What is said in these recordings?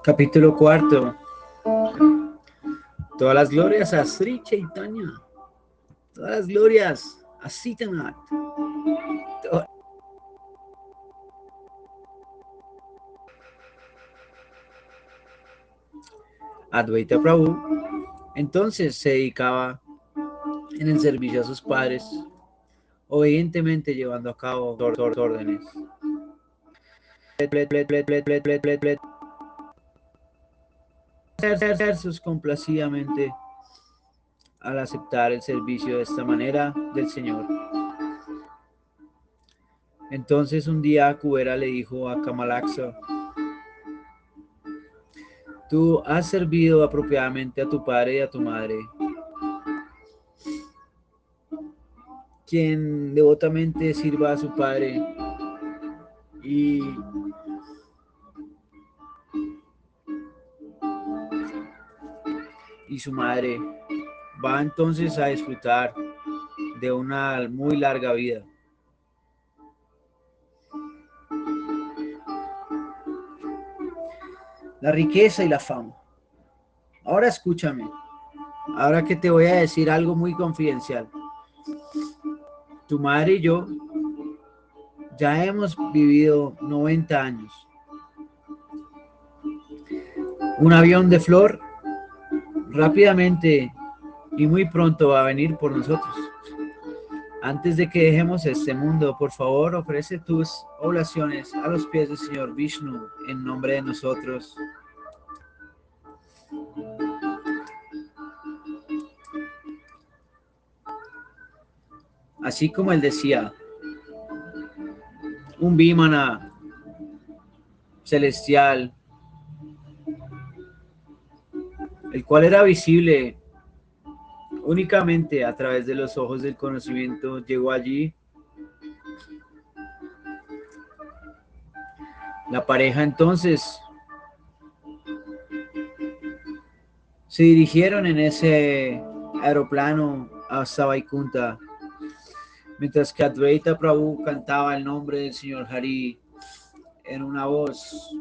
Capítulo cuarto. Todas las glorias a Sri Chaitanya. Todas las glorias a Sitanath. Advaita Prabhu entonces se dedicaba en el servicio a sus padres, obedientemente llevando a cabo órdenes. Versos complacidamente al aceptar el servicio de esta manera del Señor. Entonces un día Kubera le dijo a Kamalaksa: tú has servido apropiadamente a tu padre y a tu madre, quien devotamente sirva a su padre y su madre va entonces a disfrutar de una muy larga vida. La riqueza y la fama. Ahora escúchame. Ahora que te voy a decir algo muy confidencial. Tu madre y yo ya hemos vivido 90 años. Un avión de flor rápidamente y muy pronto va a venir por nosotros. Antes de que dejemos este mundo, por favor, ofrece tus oblaciones a los pies del Señor Vishnu en nombre de nosotros. Así como él decía, un Vimana celestial, el cual era visible únicamente a través de los ojos del conocimiento, llegó allí. La pareja entonces se dirigieron en ese aeroplano hasta Vaikunta, mientras que Advaita Prabhu cantaba el nombre del Señor Hari en una voz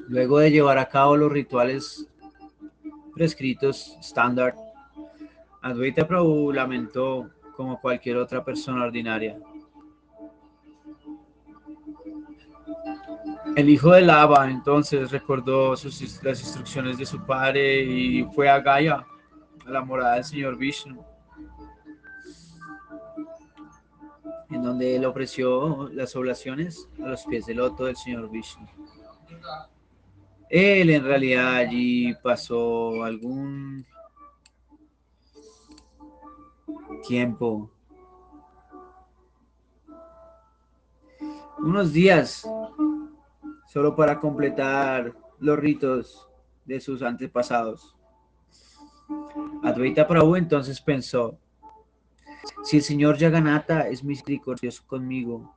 luego de llevar a cabo los rituales prescritos estándar. Advaita Prabhu lamentó como cualquier otra persona ordinaria. El hijo de Lava entonces recordó las instrucciones de su padre y fue a Gaya, a la morada del señor Vishnu, en donde él ofreció las oblaciones a los pies del loto del señor Vishnu. Él en realidad allí pasó algún tiempo, unos días, solo para completar los ritos de sus antepasados. Advaita Prabhu entonces pensó: si el señor Jagannatha es misericordioso conmigo,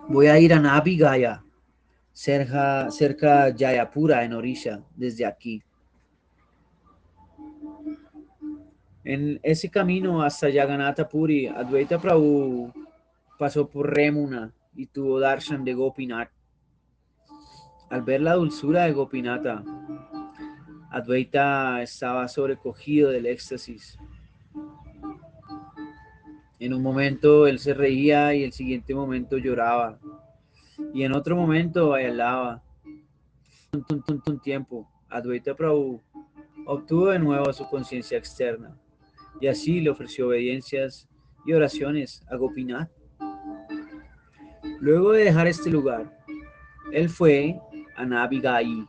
voy a ir a Navi Gaya, cerca de Jayapura, en Orisha, desde aquí. En ese camino hasta Jagannatha Puri, Advaita Prabhu pasó por Remuna y tuvo darshan de Gopinath. Al ver la dulzura de Gopinatha, Advaita estaba sobrecogido del éxtasis. En un momento él se reía y el siguiente momento lloraba. Y en otro momento bailaba. Un tiempo, Advaita Prabhu obtuvo de nuevo su conciencia externa y así le ofreció obediencias y oraciones a Gopinath. Luego de dejar este lugar, él fue a Navigai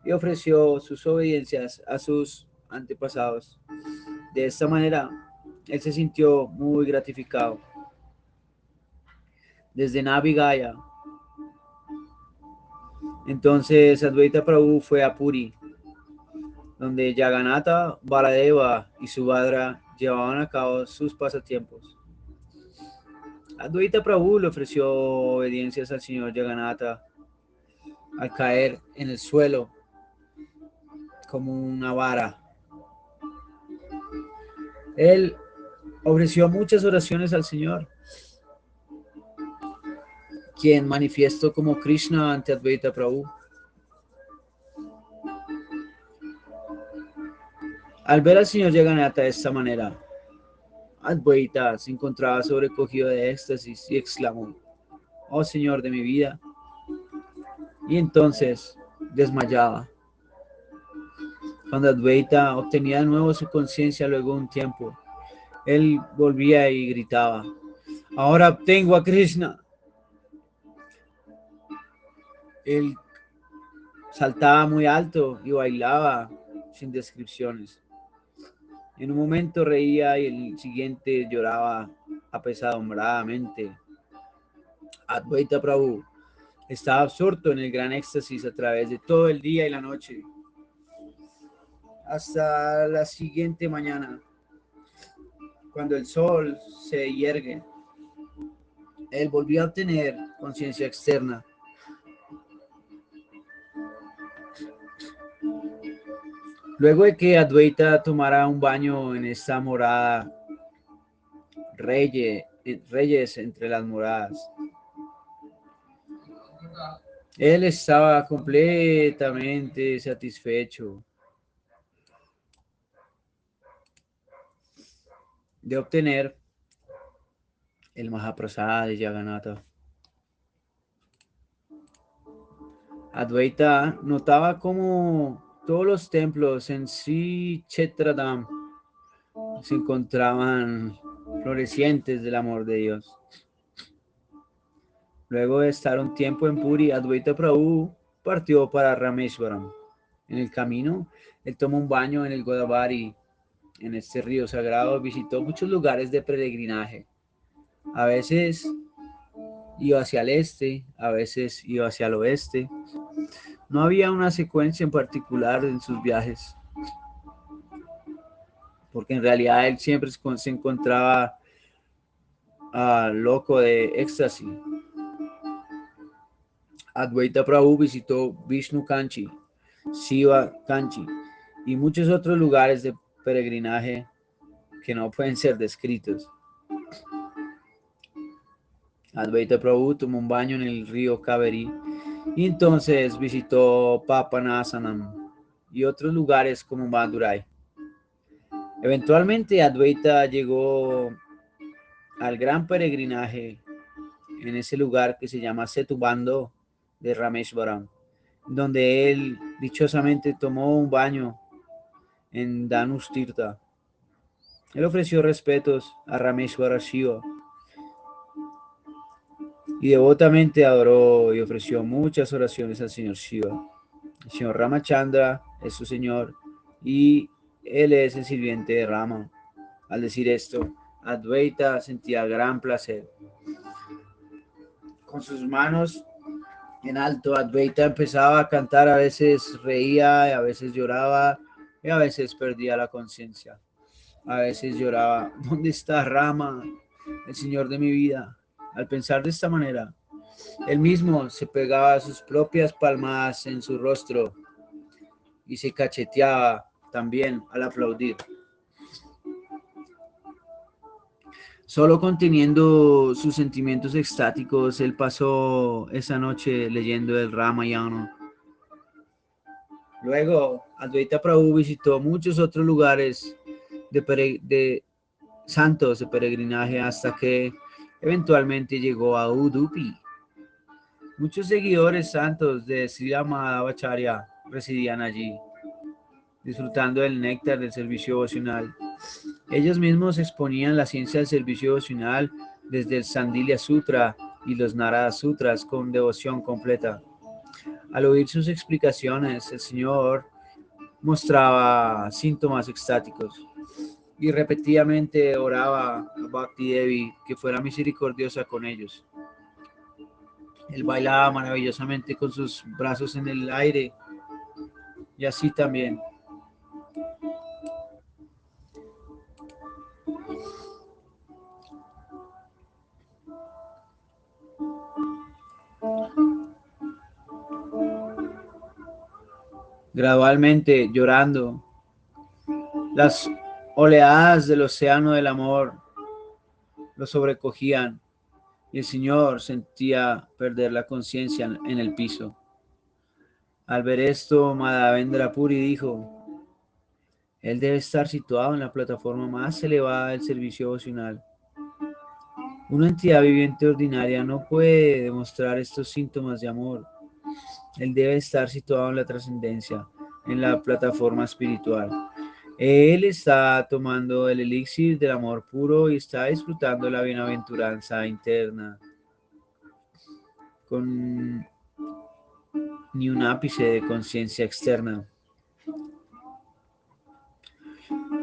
y ofreció sus obediencias a sus antepasados. De esta manera, él se sintió muy gratificado. Desde Navigaya, entonces Advaita Prabhu fue a Puri, donde Jagannatha, Baladeva y Subhadra llevaban a cabo sus pasatiempos. Advaita Prabhu le ofreció obediencias al señor Jagannatha al caer en el suelo como una vara. Él ofreció muchas oraciones al Señor, quien manifestó como Krishna ante Advaita Prabhu. Al ver al Señor Jagannatha de esta manera, Advaita se encontraba sobrecogido de éxtasis y exclamó: "Oh Señor de mi vida", y entonces desmayaba. Cuando Advaita obtenía de nuevo su conciencia luego de un tiempo, él volvía y gritaba: "Ahora obtengo a Krishna". Él saltaba muy alto y bailaba sin descripciones. En un momento reía y el siguiente lloraba apesadombradamente. Advaita Prabhu estaba absorto en el gran éxtasis a través de todo el día y la noche, hasta la siguiente mañana, cuando el sol se yergue. Él volvió a obtener conciencia externa. Luego de que Advaita tomara un baño en esta morada, reyes entre las moradas, él estaba completamente satisfecho de obtener el Mahaprasada de Jagannatha. Advaita notaba cómo todos los templos en Sri Kshetradam se encontraban florecientes del amor de Dios. Luego de estar un tiempo en Puri, Advaita Prabhu partió para Rameshwaram. En el camino, él tomó un baño en el Godavari. En este río sagrado visitó muchos lugares de peregrinaje. A veces iba hacia el este, a veces iba hacia el oeste. No había una secuencia en particular en sus viajes, porque en realidad él siempre se encontraba loco de éxtasis. Advaita Prabhu visitó Vishnu Kanchi, Shiva Kanchi y muchos otros lugares de peregrinaje que no pueden ser descritos. Advaita Prabhu tomó un baño en el río Kaveri y entonces visitó Papanasanam y otros lugares como Madurai. Eventualmente Advaita llegó al gran peregrinaje en ese lugar que se llama Setubando de Rameshwaram, donde él dichosamente tomó un baño en Danustirtha. Él ofreció respetos a Rameshwara Shiva y devotamente adoró y ofreció muchas oraciones al señor Shiva. El señor Ramachandra es su señor y él es el sirviente de Rama. Al decir esto, Advaita sentía gran placer. Con sus manos en alto, Advaita empezaba a cantar, a veces reía, a veces lloraba y a veces perdía la conciencia. A veces lloraba: ¿dónde está Rama, el Señor de mi vida? Al pensar de esta manera, él mismo se pegaba sus propias palmadas en su rostro y se cacheteaba también al aplaudir. Solo conteniendo sus sentimientos extáticos, él pasó esa noche leyendo el Ramayana. Luego, Advaita Prabhu visitó muchos otros lugares de santos de peregrinaje hasta que eventualmente llegó a Udupi. Muchos seguidores santos de Srila Madhvacharya residían allí, disfrutando del néctar del servicio devocional. Ellos mismos exponían la ciencia del servicio devocional desde el Sandilya Sutra y los Narada Sutras con devoción completa. Al oír sus explicaciones, el Señor mostraba síntomas extáticos y repetidamente oraba a Bhakti Devi que fuera misericordiosa con ellos. Él bailaba maravillosamente con sus brazos en el aire y así también. Gradualmente, llorando, las oleadas del océano del amor lo sobrecogían y el Señor sentía perder la conciencia en el piso. Al ver esto, Madhavendra Puri dijo: él debe estar situado en la plataforma más elevada del servicio devocional. Una entidad viviente ordinaria no puede demostrar estos síntomas de amor. Él debe estar situado en la trascendencia, en la plataforma espiritual. Él está tomando el elixir del amor puro y está disfrutando la bienaventuranza interna con ni un ápice de conciencia externa.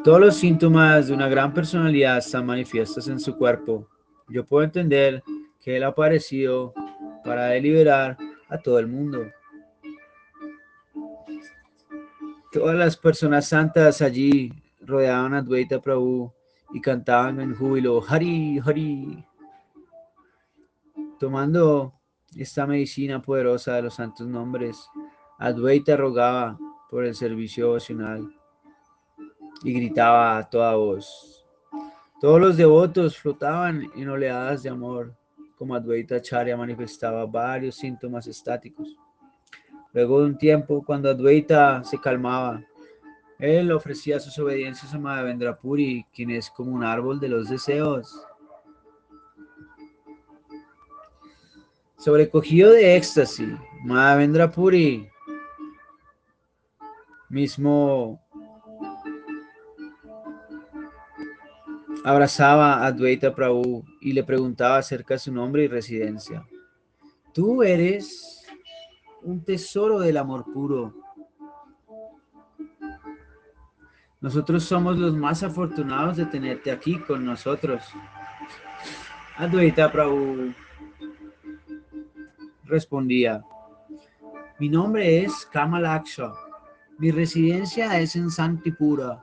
Todos los síntomas de una gran personalidad están manifiestos en su cuerpo. Yo puedo entender que Él ha aparecido para deliberar a todo el mundo. Todas las personas santas allí rodeaban a Advaita Prabhu y cantaban en júbilo, Hari, Hari. Tomando esta medicina poderosa de los santos nombres, Advaita rogaba por el servicio devocional y gritaba a toda voz. Todos los devotos flotaban en oleadas de amor, como Advaita Acharya manifestaba varios síntomas estáticos. Luego de un tiempo, cuando Advaita se calmaba, él ofrecía sus obediencias a Madhavendra Puri, quien es como un árbol de los deseos. Sobrecogido de éxtasis, Madhavendra Puri mismo abrazaba a Advaita Prabhu y le preguntaba acerca de su nombre y residencia. Tú eres un tesoro del amor puro. Nosotros somos los más afortunados de tenerte aquí con nosotros. Advaita Prabhu respondía: mi nombre es Kamalaksha. Mi residencia es en Santipura,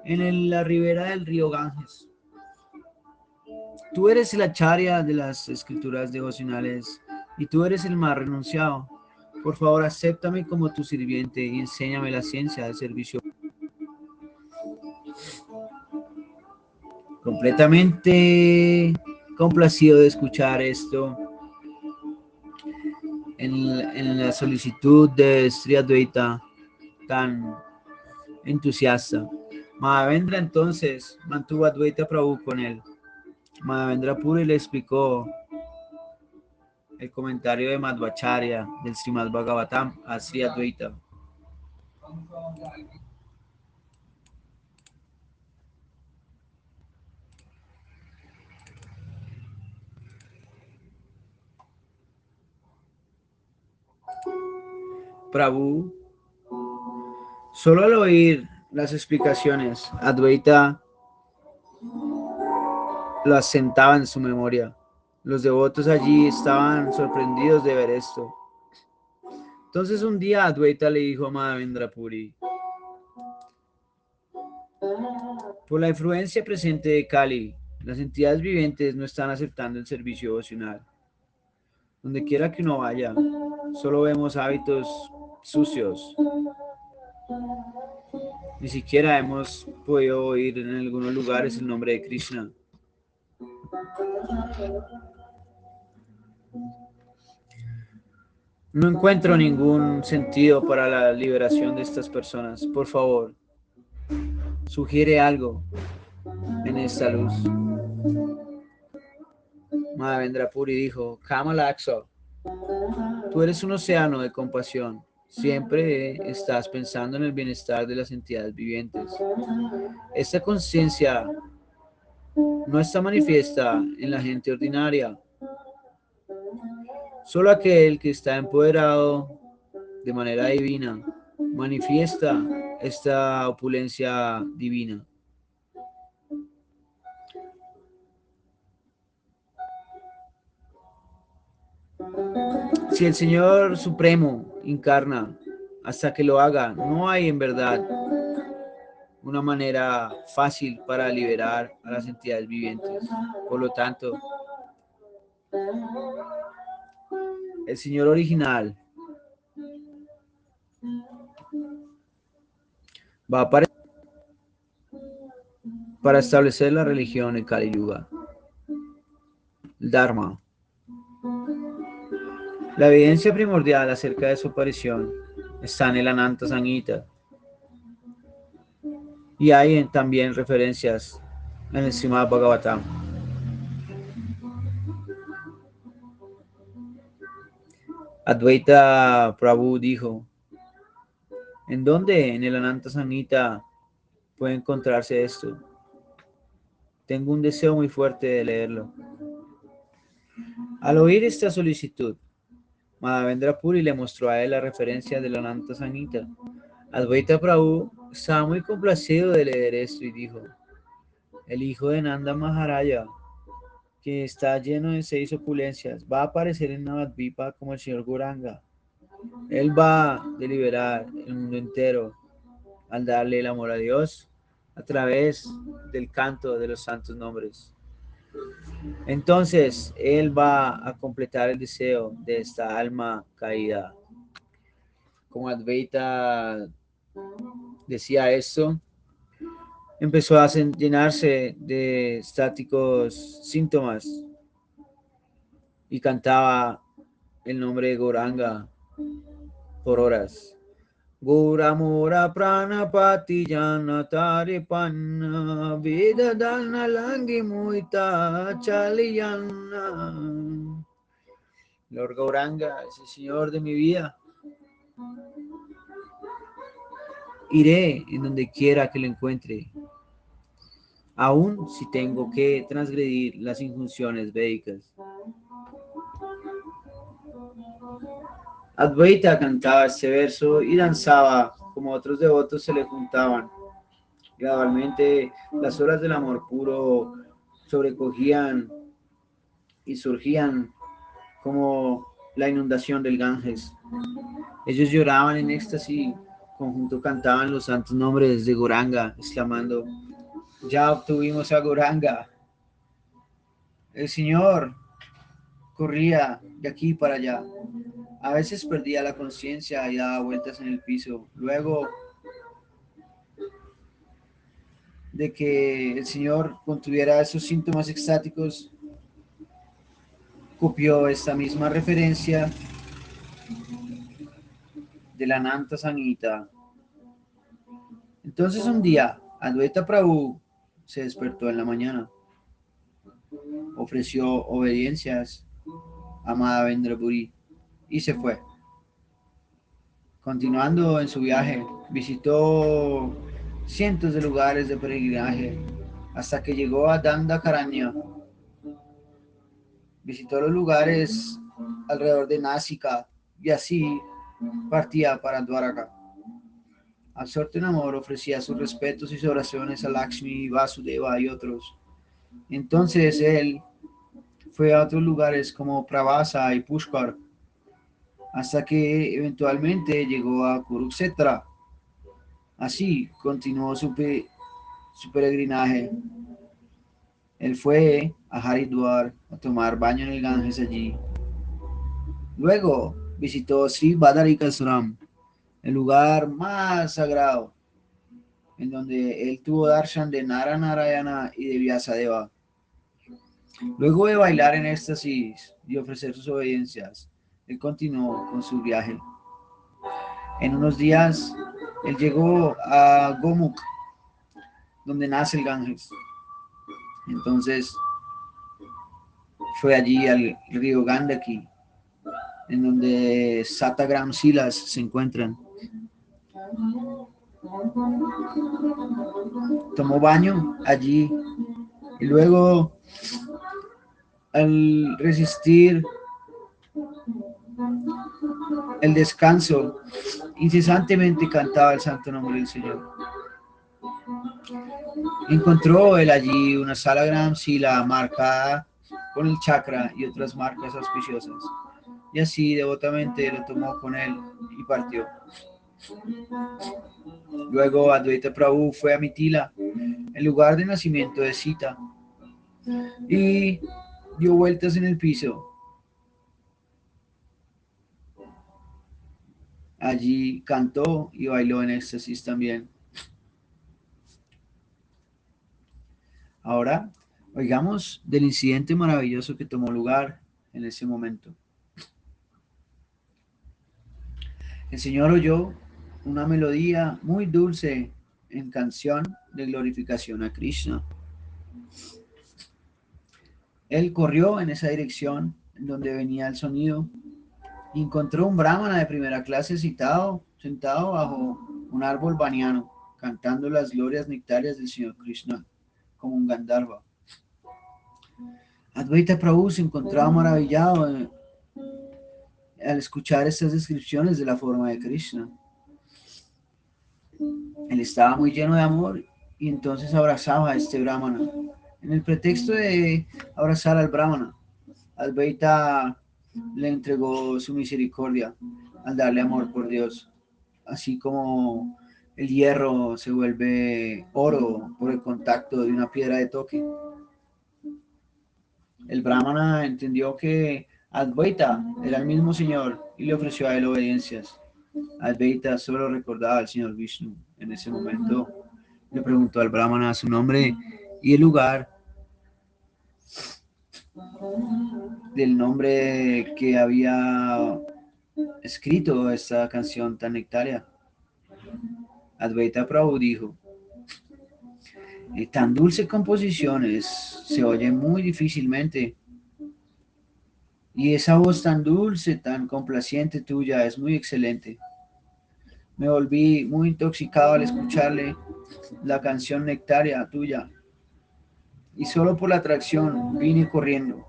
la ribera del río Ganges. Tú eres el acharya de las escrituras devocionales y tú eres el más renunciado. Por favor, acéptame como tu sirviente y enséñame la ciencia del servicio. Completamente complacido de escuchar esto, en la solicitud de Sri Advaita tan entusiasta, Madhavendra entonces mantuvo a Advaita Prabhu con él. Madhavendra Puri le explicó el comentario de Madhvacharya del Srimad Bhagavatam a Sri Advaita. Prabhu, solo al oír las explicaciones, Advaita lo asentaba en su memoria. Los devotos allí estaban sorprendidos de ver esto. Entonces un día Advaita le dijo a Madhavendra Puri: por la influencia presente de Kali, las entidades vivientes no están aceptando el servicio devocional. Donde quiera que uno vaya, solo vemos hábitos sucios. Ni siquiera hemos podido oír en algunos lugares el nombre de Krishna. No encuentro ningún sentido para la liberación de estas personas. Por favor, sugiere algo en esta luz. Madhavendra Puri dijo: Kamalaksha, tú eres un océano de compasión. Siempre estás pensando en el bienestar de las entidades vivientes. Esta conciencia no está manifiesta en la gente ordinaria. Solo aquel que está empoderado de manera divina manifiesta esta opulencia divina. Si el Señor Supremo encarna, hasta que lo haga, no hay en verdad una manera fácil para liberar a las entidades vivientes. Por lo tanto, el Señor original va a aparecer para establecer la religión en Kali Yuga. Dharma. La evidencia primordial acerca de su aparición está en el Ananta Samhita y hay también referencias en el Srimad Bhagavatam. Advaita Prabhu dijo: ¿en dónde en el Ananta Samhita puede encontrarse esto? Tengo un deseo muy fuerte de leerlo. Al oír esta solicitud, Madhavendra Puri le mostró a él la referencia del Ananta Samhita. Advaita Prabhu estaba muy complacido de leer esto y dijo: el hijo de Nanda Maharaja, que está lleno de 6 opulencias, va a aparecer en Navadvipa como el señor Gauranga. Él va a deliberar el mundo entero al darle el amor a Dios a través del canto de los santos nombres. Entonces, Él va a completar el deseo de esta alma caída. Como Advaita decía esto, empezó a llenarse de estáticos síntomas y cantaba el nombre de Gauranga por horas. Gora mora pranapati jana tare panna veda dana langi muita chaliyana. Lord Gauranga es el Señor de mi vida. Iré en donde quiera que lo encuentre, aun si tengo que transgredir las injunciones védicas. Advaita cantaba este verso y danzaba como otros devotos se le juntaban. Gradualmente las olas del amor puro sobrecogían y surgían como la inundación del Ganges. Ellos lloraban en éxtasis, conjunto cantaban los santos nombres de Gauranga, exclamando: ya obtuvimos a Gauranga. El Señor corría de aquí para allá. A veces perdía la conciencia y daba vueltas en el piso. Luego de que el Señor contuviera esos síntomas extáticos, copió esta misma referencia de la Nanta Samhita. Entonces un día, Advaita Prabhu se despertó en la mañana, ofreció obediencias a Madhavendra Puri y se fue. Continuando en su viaje, visitó cientos de lugares de peregrinaje hasta que llegó a Dandakaranya. Visitó los lugares alrededor de Násika y así partía para Dwaraka. Absorto en amor, ofrecía sus respetos y sus oraciones a Lakshmi, Vasudeva y otros. Entonces él fue a otros lugares como Pravasa y Pushkar, hasta que eventualmente llegó a Kurukshetra. Así continuó su peregrinaje. Él fue a Haridwar a tomar baño en el Ganges allí. Luego visitó Sri Badarikasram, el lugar más sagrado, en donde él tuvo darshan de Nara Narayana y de Vyasadeva. Luego de bailar en éxtasis y ofrecer sus obediencias, él continuó con su viaje. En unos días, él llegó a Gomukh, donde nace el Ganges. Entonces, fue allí al río Gandaki, en donde Satagram Silas se encuentran. Tomó baño allí y luego, al resistir el descanso, incesantemente cantaba el santo nombre del Señor. Encontró él allí una Salagram Sila marcada con el chakra y otras marcas auspiciosas, y así devotamente lo tomó con él y partió. Luego Advaita Prabhu fue a Mitila, el lugar de nacimiento de Sita, y dio vueltas en el piso. Allí cantó y bailó en éxtasis también. Ahora Oigamos del incidente maravilloso que tomó lugar en ese momento. El Señor oyó una melodía muy dulce en canción de glorificación a Krishna. Él corrió en esa dirección en donde venía el sonido y encontró un brahmana de primera clase sentado bajo un árbol baniano, cantando las glorias nectarias del Señor Krishna como un Gandharva. Advaita Prabhu se encontraba maravillado al escuchar estas descripciones de la forma de Krishna. Él estaba muy lleno de amor y entonces abrazaba a este brahmana. En el pretexto de abrazar al brahmana, Advaita le entregó su misericordia al darle amor por Dios, así como el hierro se vuelve oro por el contacto de una piedra de toque. El brahmana entendió que Advaita era el mismo Señor y le ofreció a él obediencias. Advaita solo recordaba al Señor Vishnu. En ese momento le preguntó al brahmana su nombre y el lugar del nombre que había escrito esta canción tan nectaria. Advaita Prabhu dijo, tan dulce composición se oye muy difícilmente y esa voz tan dulce, tan complaciente tuya es muy excelente. Me volví muy intoxicado al escucharle la canción nectaria tuya y solo por la atracción vine corriendo.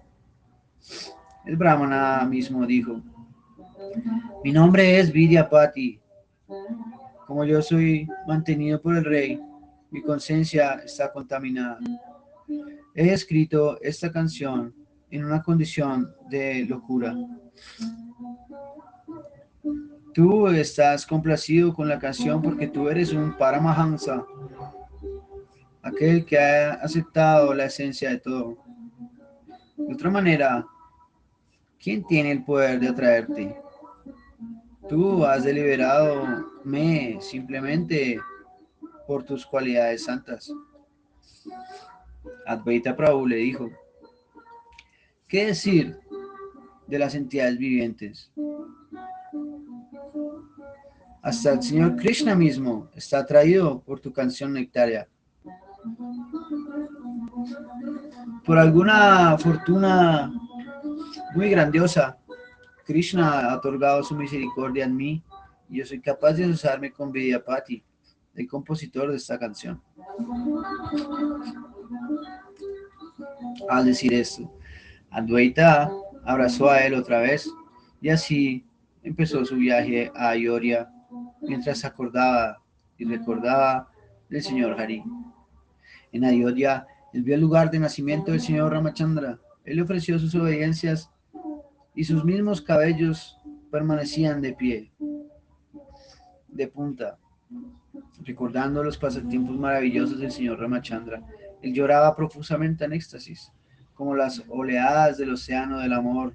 El brahmana mismo dijo, mi nombre es Vidyapati. Como yo soy mantenido por el rey, mi conciencia está contaminada. He escrito esta canción en una condición de locura. Tú estás complacido con la canción porque tú eres un Paramahansa, aquel que ha aceptado la esencia de todo. De otra manera, ¿quién tiene el poder de atraerte? Tú has deliberado me simplemente por tus cualidades santas. Advaita Prabhu le dijo, ¿qué decir de las entidades vivientes? Hasta el Señor Krishna mismo está atraído por tu canción nectaria. Por alguna fortuna muy grandiosa, Krishna ha otorgado su misericordia en mí y yo soy capaz de asociarme con Vidyapati, el compositor de esta canción. Al decir esto, Advaita abrazó a él otra vez y así empezó su viaje a Ayodhya mientras acordaba y recordaba del señor Hari. En Ayodhya, él vio el lugar de nacimiento del señor Ramachandra. Él le ofreció sus obediencias y sus mismos cabellos permanecían de pie, de punta, recordando los pasatiempos maravillosos del señor Ramachandra. Él lloraba profusamente en éxtasis, como las oleadas del océano del amor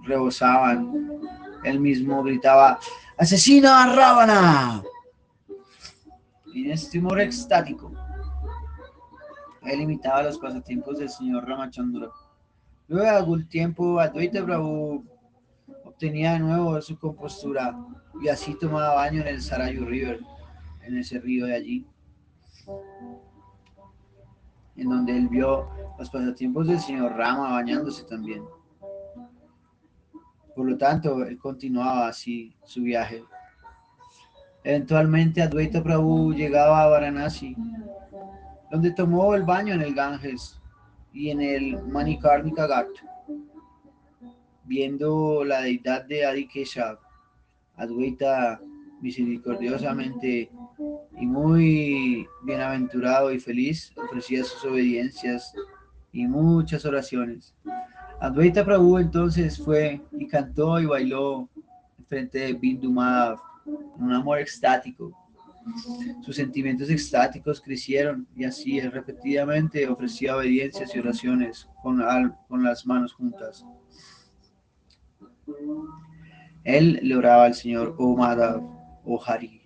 rebosaban. Él mismo gritaba, ¡asesina a Ravana! Y en este humor extático, él imitaba los pasatiempos del señor Ramachandra. Luego de algún tiempo, Advaita Prabhu obtenía de nuevo su compostura y así tomaba baño en el Sarayu River, en ese río de allí, en donde él vio los pasatiempos del señor Rama bañándose también. Por lo tanto, él continuaba así su viaje. Eventualmente, Advaita Prabhu llegaba a Varanasi, donde tomó el baño en el Ganges y en el Manikarnika Ghat, viendo la deidad de Adi Keshav. Advaita misericordiosamente y muy bienaventurado y feliz ofrecía sus obediencias y muchas oraciones. Advaita Prabhu entonces fue y cantó y bailó frente de Bindu Madhav en un amor extático. Sus sentimientos extáticos crecieron y así él repetidamente ofrecía obediencias y oraciones con las manos juntas. Él le oraba al Señor, oh Madhav, oh Hari,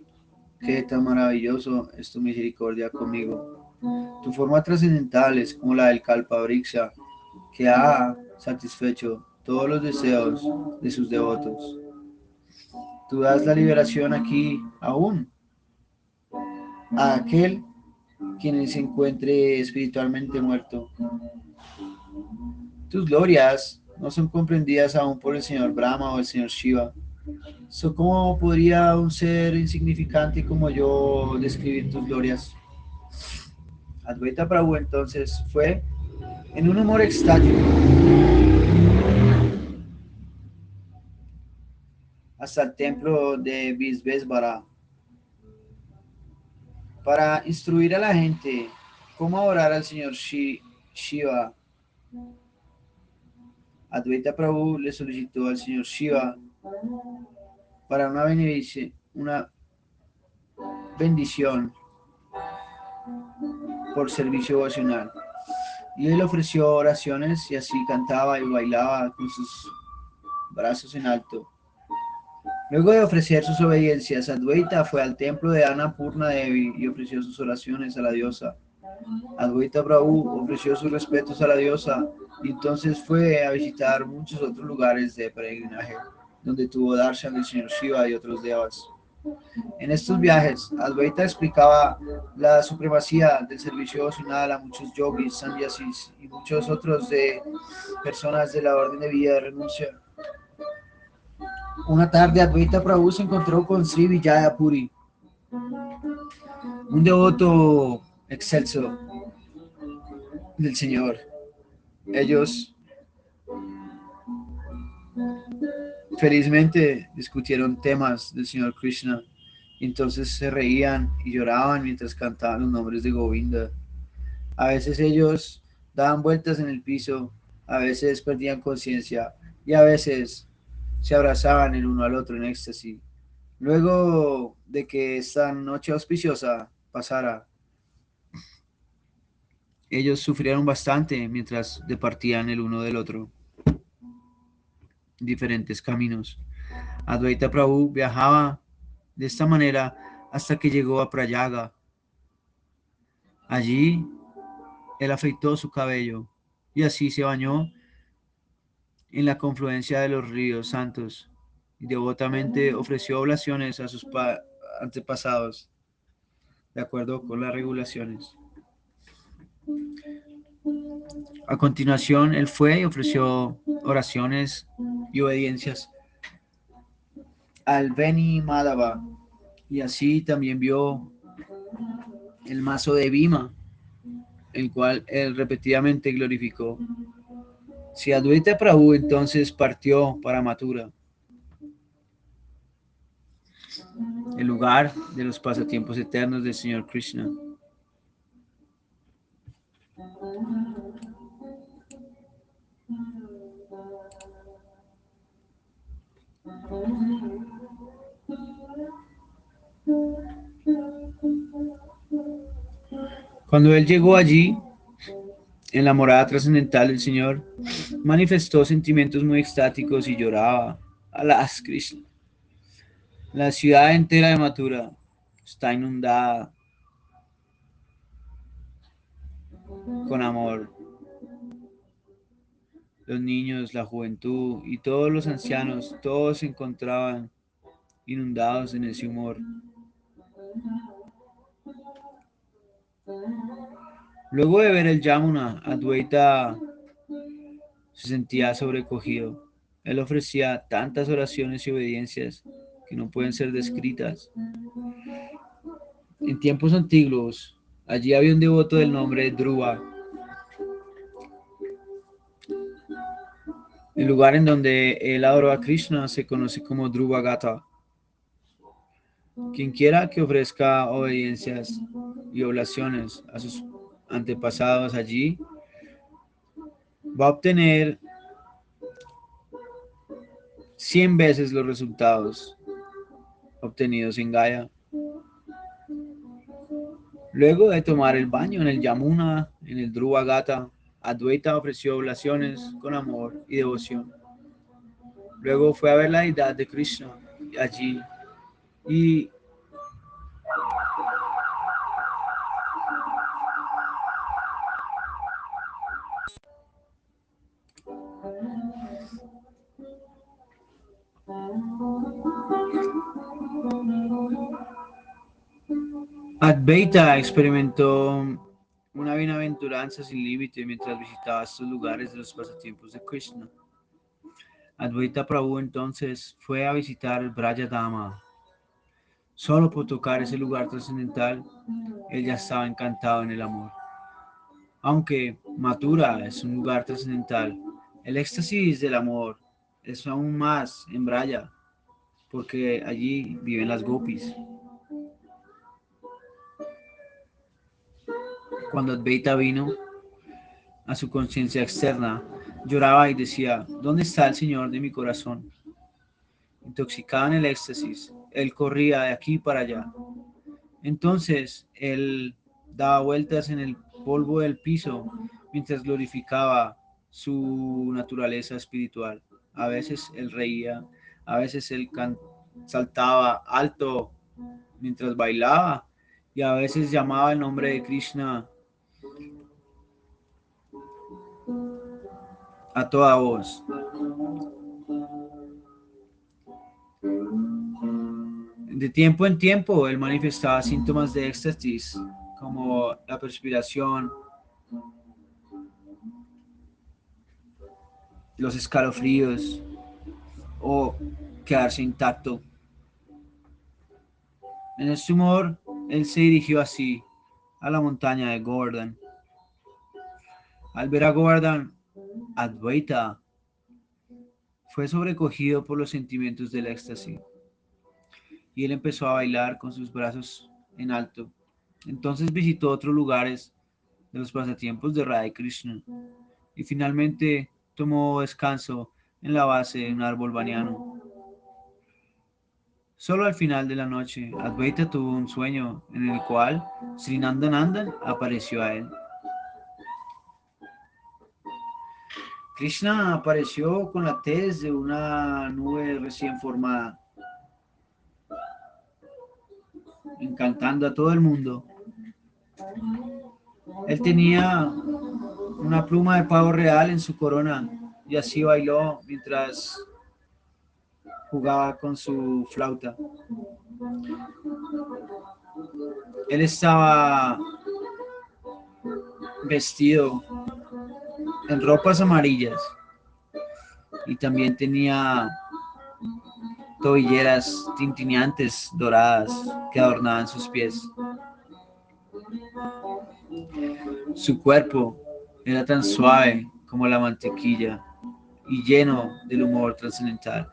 qué tan maravilloso es tu misericordia conmigo. Tu forma trascendental es como la del Kalpa-vriksha, que ha satisfecho todos los deseos de sus devotos. Tú das la liberación aquí aún a aquel quien se encuentre espiritualmente muerto. Tus glorias no son comprendidas aún por el señor Brahma o el señor Shiva. ¿Cómo podría un ser insignificante como yo describir tus glorias? Advaita Prabhu entonces fue en un humor extático hasta el templo de Visvesvara para instruir a la gente cómo adorar al señor Shiva. Advaita Prabhu le solicitó al señor Shiva para una bendición por servicio vocacional. Y él ofreció oraciones y así cantaba y bailaba con sus brazos en alto. Luego de ofrecer sus obediencias, Advaita fue al templo de Annapurna Devi y ofreció sus oraciones a la diosa. Advaita Prabhu ofreció sus respetos a la diosa y entonces fue a visitar muchos otros lugares de peregrinaje, donde tuvo darshan del señor Shiva y otros devas. En estos viajes, Advaita explicaba la supremacía del servicio devocional a muchos yogis, sannyasis y muchos otros de personas de la orden de vida de renuncia. Una tarde, Advaita Prabhu se encontró con Sri Vijaya Puri, un devoto excelso del Señor. Ellos felizmente discutieron temas del Señor Krishna. Entonces se reían y lloraban mientras cantaban los nombres de Govinda. A veces ellos daban vueltas en el piso, a veces perdían conciencia y a veces se abrazaban el uno al otro en éxtasis. Luego de que esta noche auspiciosa pasara, ellos sufrieron bastante mientras departían el uno del otro diferentes caminos. Advaita Prabhu viajaba de esta manera hasta que llegó a Prayaga. Allí él afeitó su cabello y así se bañó en la confluencia de los ríos santos y devotamente ofreció oblaciones a sus antepasados de acuerdo con las regulaciones. A continuación, él fue y ofreció oraciones y obediencias al Beni Madhava y así también vio el mazo de Bhima, el cual él repetidamente glorificó. Si Advaita Prabhu entonces partió para Mathura, el lugar de los pasatiempos eternos del Señor Krishna. Cuando él llegó allí, en la morada trascendental del Señor, manifestó sentimientos muy extáticos y lloraba. Alas, Krishna. La ciudad entera de Mathura está inundada con amor. Los niños, la juventud y todos los ancianos, todos se encontraban inundados en ese humor. Luego de ver el Yamuna, Advaita se sentía sobrecogido. Él ofrecía tantas oraciones y obediencias que no pueden ser descritas. En tiempos antiguos, allí había un devoto del nombre de Dhruva. El lugar en donde él adoró a Krishna se conoce como Dhruva Gata. Quien quiera que ofrezca obediencias y oblaciones a sus antepasados allí, va a obtener 100 veces los resultados obtenidos en Gaya. Luego de tomar el baño en el Yamuna, en el Dhruva Gata, Advaita ofreció oblaciones con amor y devoción. Luego fue a ver la deidad de Krishna allí y Advaita experimentó una bienaventuranza sin límite mientras visitaba estos lugares de los pasatiempos de Krishna. Advaita Prabhu entonces fue a visitar el Braya Dama. Solo por tocar ese lugar trascendental, él ya estaba encantado en el amor. Aunque Mathura es un lugar trascendental, el éxtasis del amor es aún más en Braya, porque allí viven las gopis. Cuando Advaita vino a su conciencia externa, lloraba y decía, ¿dónde está el Señor de mi corazón? Intoxicado en el éxtasis, él corría de aquí para allá. Entonces él daba vueltas en el polvo del piso mientras glorificaba su naturaleza espiritual. A veces él reía, a veces él saltaba alto mientras bailaba y a veces llamaba el nombre de Krishna a toda voz. De tiempo en tiempo él manifestaba síntomas de éxtasis como la perspiración, los escalofríos o quedarse intacto. En este humor, él se dirigió así a la montaña de Gordon. Al ver a Gordon, Advaita fue sobrecogido por los sentimientos del éxtasis y él empezó a bailar con sus brazos en alto. Entonces visitó otros lugares de los pasatiempos de Radha Krishna y finalmente tomó descanso en la base de un árbol baniano. Solo al final de la noche, Advaita tuvo un sueño en el cual Sri Nandanandan apareció a él. Krishna apareció con la tez de una nube recién formada, encantando a todo el mundo. Él tenía una pluma de pavo real en su corona y así bailó mientras jugaba con su flauta. Él estaba vestido en ropas amarillas y también tenía tobilleras tintineantes doradas que adornaban sus pies. Su cuerpo era tan suave como la mantequilla y lleno del humor trascendental.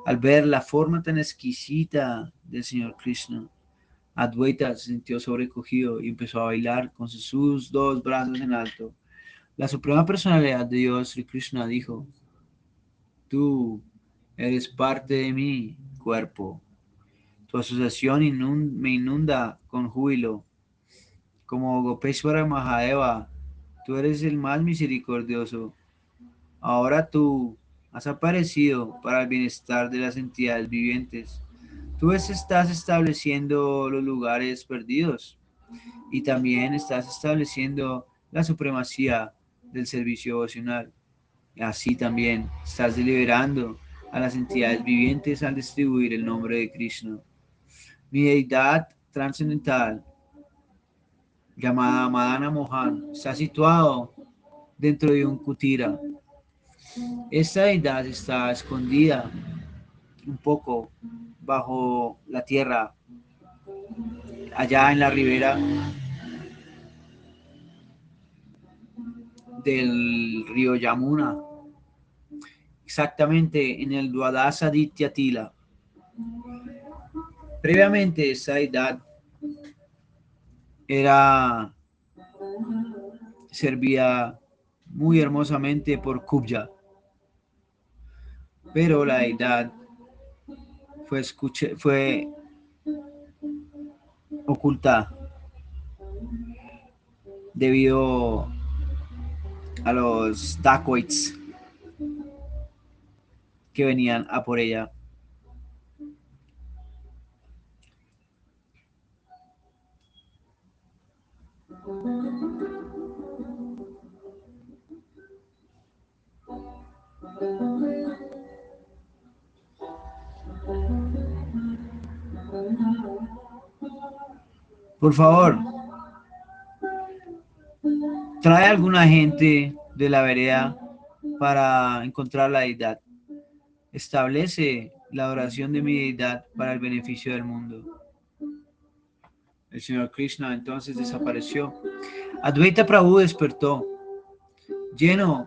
Al ver la forma tan exquisita del señor Krishna, Advaita se sintió sobrecogido y empezó a bailar con sus dos brazos en alto. La suprema personalidad de Dios, Sri Krishna, dijo, tú eres parte de mi cuerpo. Tu asociación me inunda con júbilo. Como Gopeshwara Mahadeva, tú eres el más misericordioso. Ahora tú has aparecido para el bienestar de las entidades vivientes. Tú estás estableciendo los lugares perdidos y también estás estableciendo la supremacía del servicio devocional. Así también estás deliberando a las entidades vivientes al distribuir el nombre de Krishna. Mi deidad trascendental, llamada Madana Mohan, está situado dentro de un kutira. Esta deidad está escondida un poco bajo la tierra, allá en la ribera del río Yamuna, exactamente en el Dwadasa Ditya Tila. Previamente, esta deidad era servida muy hermosamente por Kubja, pero la deidad fue oculta debido a los dacoits que venían a por ella. Por favor, trae alguna gente de la vereda para encontrar la deidad. Establece la adoración de mi deidad para el beneficio del mundo. El señor Krishna entonces desapareció. Advaita Prabhu despertó, lleno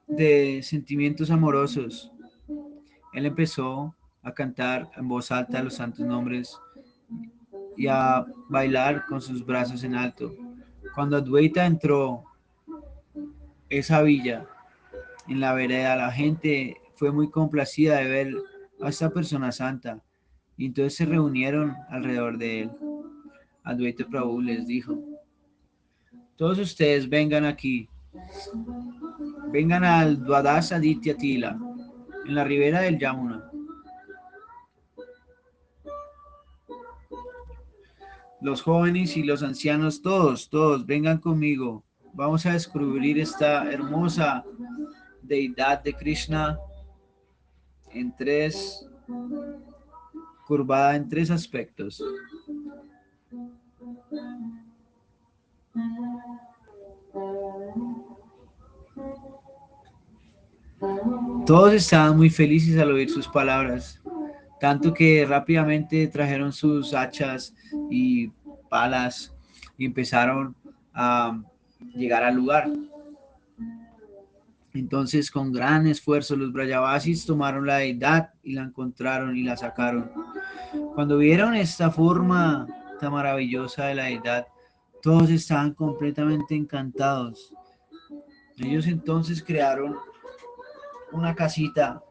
de sentimientos amorosos. Él empezó a cantar en voz alta los santos nombres y a bailar con sus brazos en alto. Cuando Advaita entró esa villa en la vereda, la gente fue muy complacida de ver a esta persona santa y entonces se reunieron alrededor de él. Advaita Prabhu les dijo: todos ustedes vengan aquí, vengan al Dwadasa Aditya Tila, en la ribera del Yamuna. Los jóvenes y los ancianos, todos, vengan conmigo. Vamos a descubrir esta hermosa deidad de Krishna en curvada en tres aspectos. Todos estaban muy felices al oír sus palabras, tanto que rápidamente trajeron sus hachas y palas y empezaron a llegar al lugar. Entonces, con gran esfuerzo, los Brajavasis tomaron la deidad y la encontraron y la sacaron. Cuando vieron esta forma tan maravillosa de la deidad, todos estaban completamente encantados. Ellos entonces crearon una casita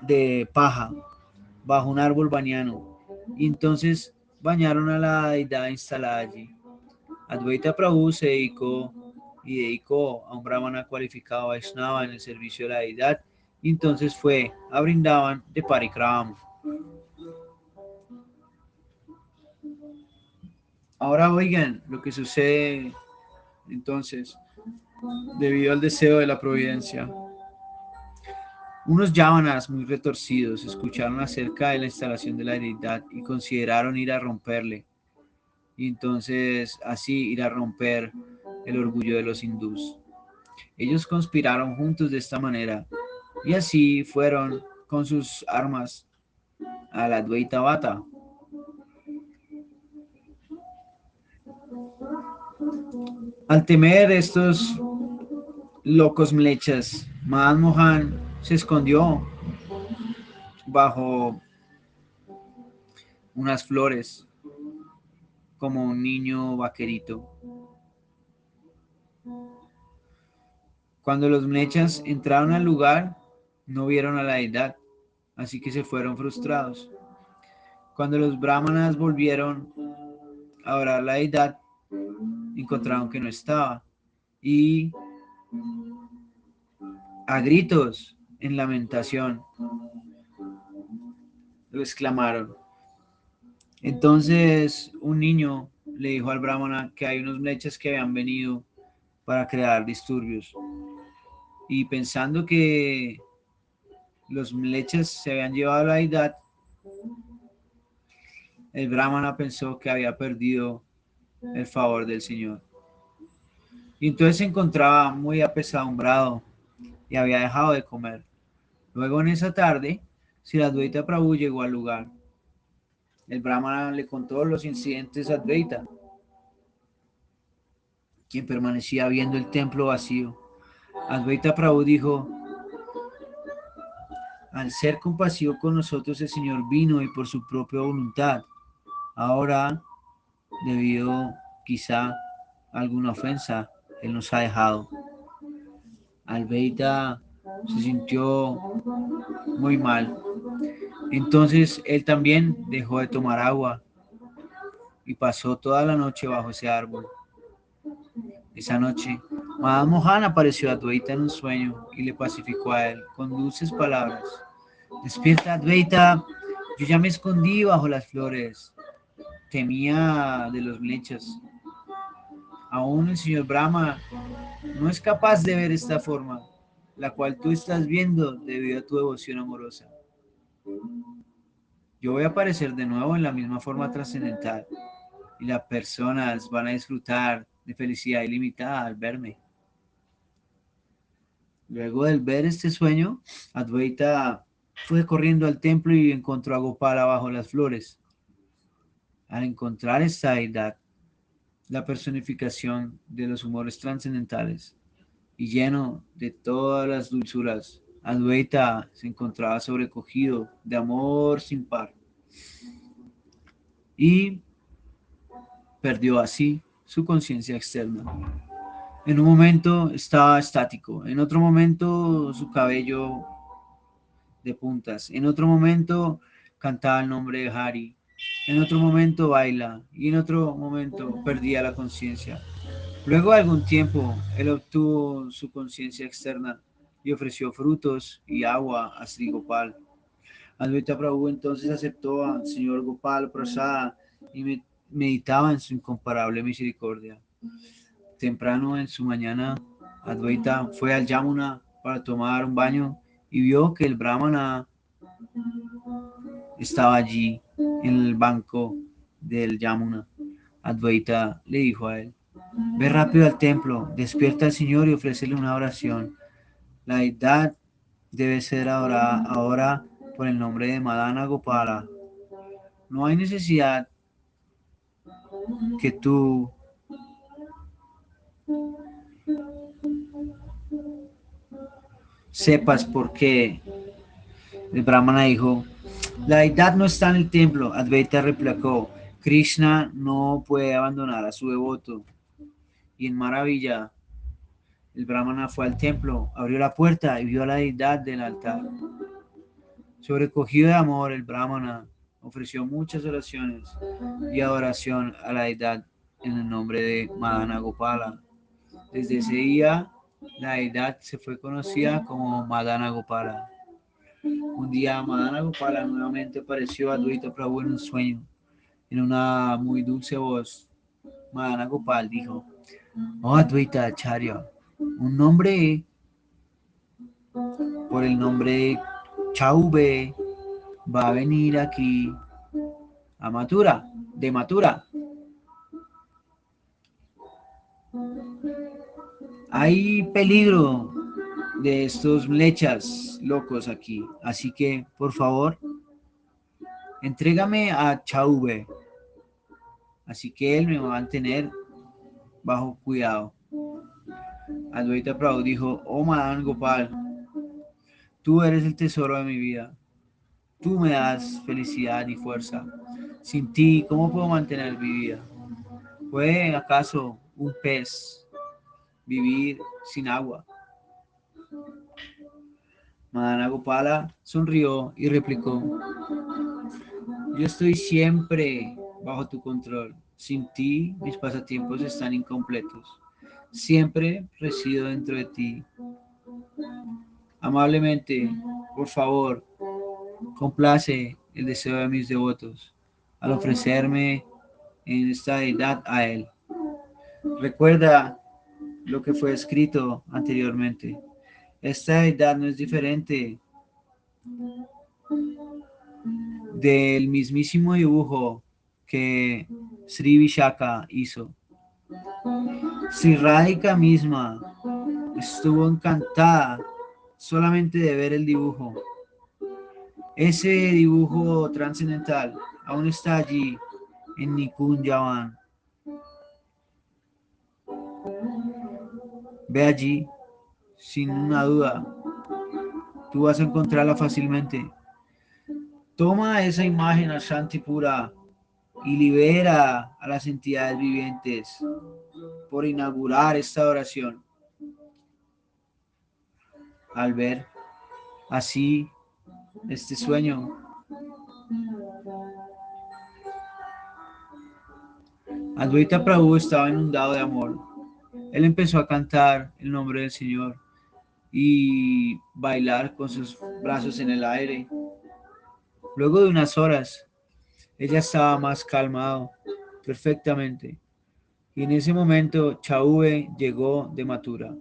de paja bajo un árbol baniano y entonces bañaron a la deidad instalada allí. Advaita Prabhu se dedicó a un brahmana cualificado Vaishnava en el servicio de la deidad y entonces fue a Brindavan de Parikram. Ahora oigan lo que sucede entonces debido al deseo de la providencia. Unos yávanas muy retorcidos escucharon acerca de la instalación de la deidad y consideraron ir a romperle, y entonces así ir a romper el orgullo de los hindús. Ellos conspiraron juntos de esta manera y así fueron con sus armas a la Advaita Vata. Al temer estos locos mlechas, Madan Mohan se escondió bajo unas flores como un niño vaquerito. Cuando los mlechas entraron al lugar, no vieron a la deidad, así que se fueron frustrados. Cuando los brahmanas volvieron a orar a la deidad, encontraron que no estaba y a gritos, en lamentación, lo exclamaron. Entonces un niño le dijo al brahmana que hay unos mlechas que habían venido para crear disturbios y pensando que los mlechas se habían llevado a la deidad, el brahmana pensó que había perdido el favor del Señor. Y entonces se encontraba muy apesadumbrado y había dejado de comer. Luego en esa tarde, Siddhartha Prabhu llegó al lugar. El brahmana le contó los incidentes a Advaita, quien permanecía viendo el templo vacío. Advaita Prabhu dijo: al ser compasivo con nosotros, el Señor vino y por su propia voluntad. Ahora, debido quizá a alguna ofensa, Él nos ha dejado. Advaita se sintió muy mal. Entonces él también dejó de tomar agua y pasó toda la noche bajo ese árbol. Esa noche, Madan Mohan apareció a Advaita en un sueño y le pacificó a él con dulces palabras. Despierta, Advaita, yo ya me escondí bajo las flores. Temía de los mlechas. Aún el señor Brahma no es capaz de ver esta forma, la cual tú estás viendo debido a tu devoción amorosa. Yo voy a aparecer de nuevo en la misma forma trascendental. y las personas van a disfrutar de felicidad ilimitada al verme. Luego de ver este sueño, Advaita fue corriendo al templo y encontró a Gopala bajo las flores. Al encontrar esta deidad, la personificación de los humores trascendentales y lleno de todas las dulzuras, Advaita se encontraba sobrecogido de amor sin par y perdió así su conciencia externa. En un momento estaba estático, en otro momento su cabello de puntas, en otro momento cantaba el nombre de Hari, en otro momento baila y en otro momento perdía la conciencia. Luego de algún tiempo, él obtuvo su conciencia externa y ofreció frutos y agua a Sri Gopal. Advaita Prabhu entonces aceptó al señor Gopal Prasada y meditaba en su incomparable misericordia. Temprano en su mañana, Advaita fue al Yamuna para tomar un baño y vio que el Brahmana estaba allí en el banco del Yamuna. Advaita le dijo a él: ve rápido al templo, despierta al Señor y ofrécele una oración. La deidad debe ser adorada ahora por el nombre de Madana Gopala. No hay necesidad que tú sepas por qué. El Brahmana dijo: la deidad no está en el templo. Advaita replicó: Krishna no puede abandonar a su devoto. Y en maravilla, el Brahmana fue al templo, abrió la puerta y vio a la deidad del altar. Sobrecogido de amor, el Brahmana ofreció muchas oraciones y adoración a la deidad en el nombre de Madana Gopala. Desde ese día, la deidad se fue conocida como Madana Gopala. Un día, Madana Gopala nuevamente apareció a Advaita Prabhu en un sueño. En una muy dulce voz, Madana Gopal dijo: oh Advaita Acharya, un nombre por el nombre de Chaube va a venir aquí a Mathura, de Mathura. Hay peligro de estos lechas locos aquí, así que por favor, entrégame a Chaube, así que él me va a mantener bajo cuidado. Advaita Prabhu dijo: oh Madan Gopal, tú eres el tesoro de mi vida, tú me das felicidad y fuerza. Sin ti, ¿cómo puedo mantener mi vida? ¿Puede acaso un pez vivir sin agua? Madana Gopala sonrió y replicó: yo estoy siempre bajo tu control. Sin ti, mis pasatiempos están incompletos. Siempre resido dentro de ti. Amablemente, por favor, complace el deseo de mis devotos al ofrecerme en esta deidad a él. Recuerda lo que fue escrito anteriormente. Esta deidad no es diferente del mismísimo dibujo que Sri Vishaka hizo. Sri Radhika misma estuvo encantada solamente de ver el dibujo. Ese dibujo trascendental aún está allí en Nikunjavan. Ve allí, sin una duda, tú vas a encontrarla fácilmente. Toma esa imagen a Shantipura y libera a las entidades vivientes por inaugurar esta oración. Al ver así este sueño, Advaita Prabhu estaba inundado de amor. Él empezó a cantar el nombre del Señor y bailar con sus brazos en el aire. Luego de unas horas, ella estaba más calmado, perfectamente. Y en ese momento, Chaube llegó de Mathura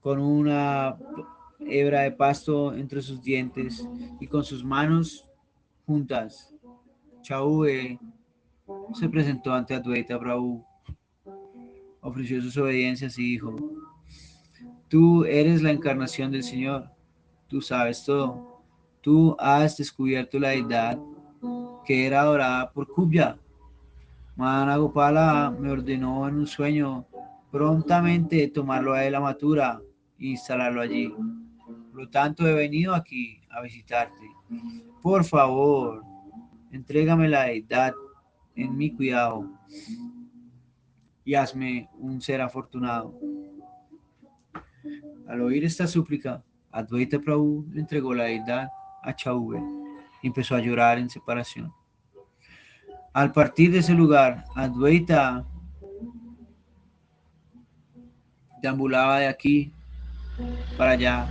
con una hebra de pasto entre sus dientes y con sus manos juntas. Chaube se presentó ante Advaita Prabhu, ofreció sus obediencias y dijo: tú eres la encarnación del Señor, tú sabes todo, tú has descubierto la deidad que era adorada por Kubja. Madana Gopala me ordenó en un sueño prontamente tomarlo a él a Mathura e instalarlo allí. Por lo tanto, he venido aquí a visitarte. Por favor, entrégame la deidad en mi cuidado y hazme un ser afortunado. Al oír esta súplica, Advaita Prabhu le entregó la deidad a Chaube y empezó a llorar en separación. Al partir de ese lugar, Advaita deambulaba de aquí para allá,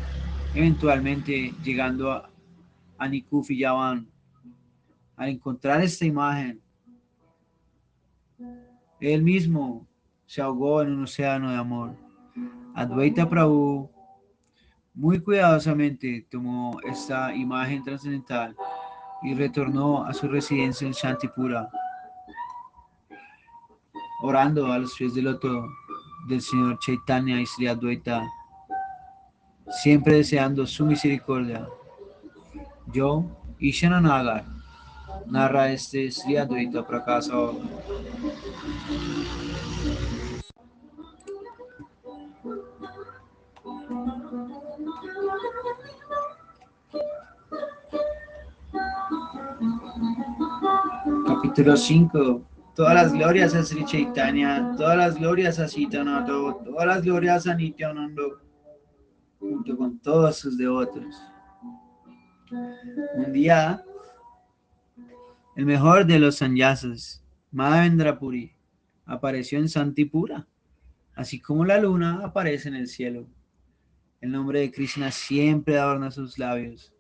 eventualmente llegando a Nikufi Yavan. Al encontrar esta imagen, él mismo se ahogó en un océano de amor. Advaita Prabhu muy cuidadosamente tomó esta imagen trascendental y retornó a su residencia en Shantipura, orando a los pies del loto del Señor Chaitanya y Sri Advaita, siempre deseando su misericordia. Yo, Ishana Nagar, narra este Sri Advaita Prakasa. Capítulo 5. Todas las glorias a Sri Chaitanya, todas las glorias a Sitanato, todas las glorias a Nityananda, junto con todos sus devotos. Un día, el mejor de los sanyasas, Madhavendra Puri, apareció en Santipura, así como la luna aparece en el cielo. El nombre de Krishna siempre adorna sus labios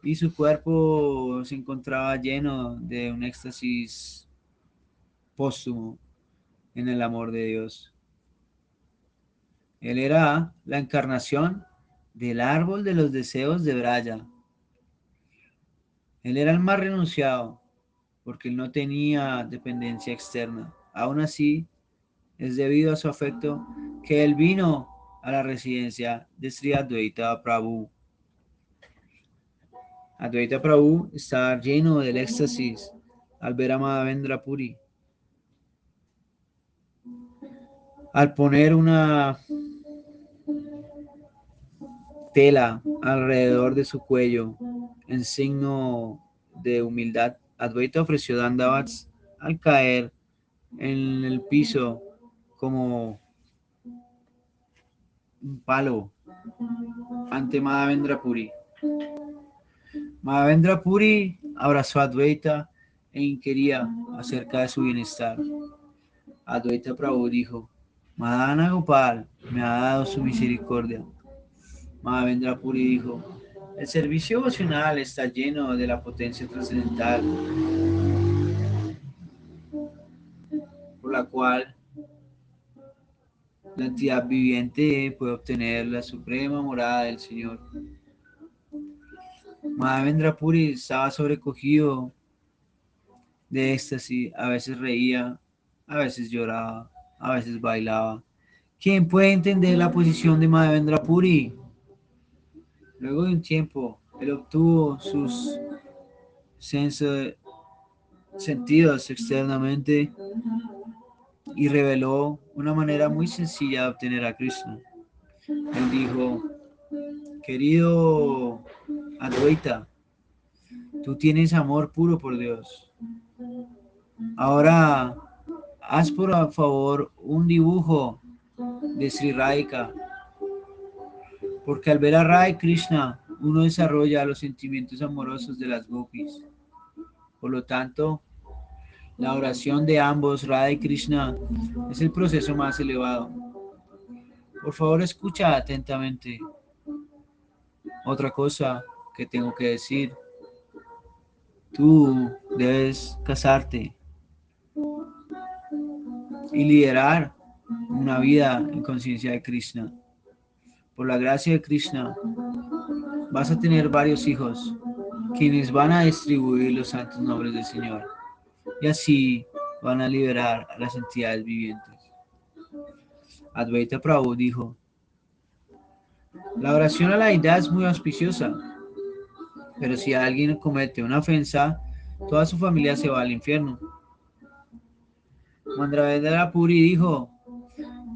y su cuerpo se encontraba lleno de un éxtasis póstumo en el amor de Dios. Él era la encarnación del árbol de los deseos de Braya. Él era el más renunciado porque él no tenía dependencia externa. Aún así, es debido a su afecto que él vino a la residencia de Sri Advaita Prabhu. Advaita Prabhu está lleno del éxtasis al ver a Madhavendra Puri. Al poner una tela alrededor de su cuello en signo de humildad, Advaita ofreció dandavats al caer en el piso como un palo ante Madhavendra Puri. Madhavendra Puri abrazó a Advaita e inquiría acerca de su bienestar. Advaita Prabhu dijo: Madhana Gopal me ha dado su misericordia. Madhavendra Puri dijo: el servicio vocacional está lleno de la potencia trascendental, por la cual la entidad viviente puede obtener la suprema morada del Señor. Madhavendra Puri estaba sobrecogido de éxtasis, a veces reía, a veces lloraba, a veces bailaba. ¿Quién puede entender la posición de Madhavendra Puri? Luego de un tiempo, él obtuvo sus sentidos externamente y reveló una manera muy sencilla de obtener a Krishna. Él dijo: querido Advaita, tú tienes amor puro por Dios. Ahora haz por favor un dibujo de Sri Radhika, porque al ver a Radha y Krishna uno desarrolla los sentimientos amorosos de las gopis. Por lo tanto, la oración de ambos, Radha y Krishna, es el proceso más elevado. Por favor, escucha atentamente. Otra cosa que tengo que decir: tú debes casarte y liderar una vida en conciencia de Krishna. Por la gracia de Krishna, vas a tener varios hijos, quienes van a distribuir los santos nombres del Señor. Y así van a liberar a las entidades vivientes. Advaita Prabhu dijo, la oración a la deidad es muy auspiciosa, pero si alguien comete una ofensa, toda su familia se va al infierno. Mandravendra Puri dijo,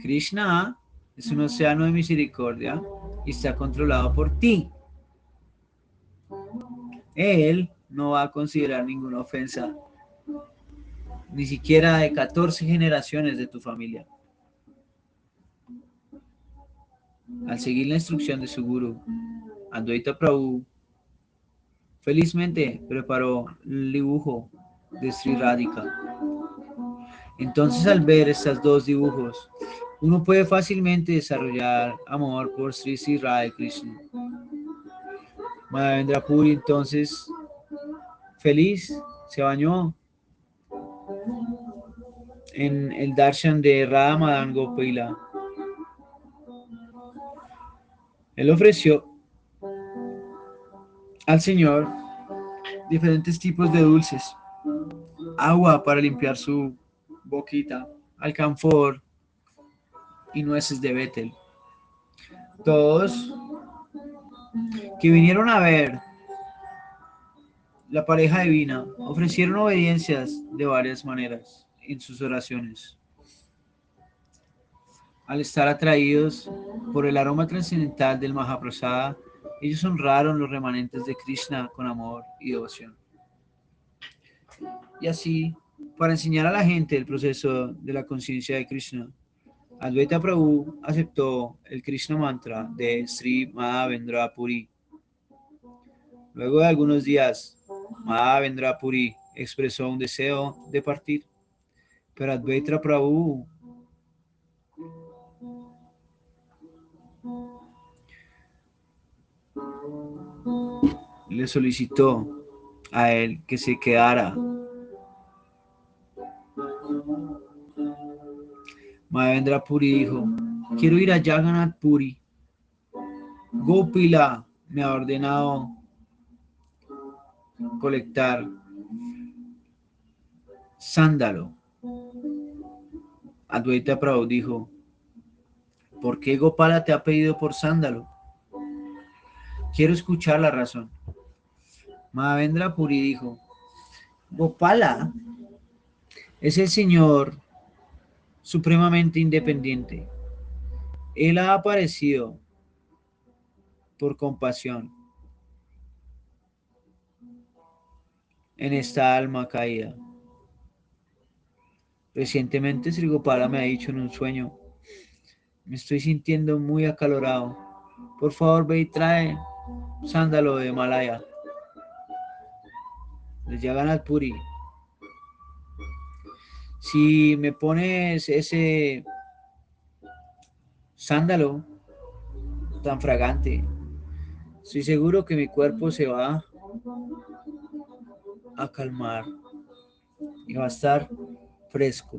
Krishna es un océano de misericordia y está controlado por ti. Él no va a considerar ninguna ofensa, ni siquiera de 14 generaciones de tu familia. Al seguir la instrucción de su gurú, Advaita Prabhu felizmente preparó el dibujo de Sri Radhika. Entonces, al ver estos dos dibujos, uno puede fácilmente desarrollar amor por Sri Sri Radha Krishna. Madhavendra Puri entonces, feliz, se bañó en el darshan de Radha Madan Gopila. Él ofreció al Señor diferentes tipos de dulces, agua para limpiar su boquita, alcanfor y nueces de Betel. Todos que vinieron a ver la pareja divina ofrecieron obediencias de varias maneras en sus oraciones. Al estar atraídos por el aroma trascendental del Mahaprasada, ellos honraron los remanentes de Krishna con amor y devoción. Y así, para enseñar a la gente el proceso de la conciencia de Krishna, Advaita Prabhu aceptó el Krishna mantra de Sri Madhavendra Puri. Luego de algunos días, Madhavendra Puri expresó un deseo de partir, pero Advaita Prabhu le solicitó a él que se quedara. Madhavendra Puri dijo, quiero ir a Jagannath Puri. Gopila me ha ordenado colectar sándalo. Advaita Prabhu dijo, ¿por qué Gopala te ha pedido por sándalo? Quiero escuchar la razón. Madhavendra Puri dijo, Gopala es el Señor supremamente independiente. Él ha aparecido por compasión en esta alma caída. Recientemente Sri Gopala me ha dicho en un sueño, me estoy sintiendo muy acalorado. Por favor, ve y trae sándalo de Himalaya, de Jagannath Puri. Si me pones ese sándalo tan fragante, estoy seguro que mi cuerpo se va a calmar y va a estar fresco.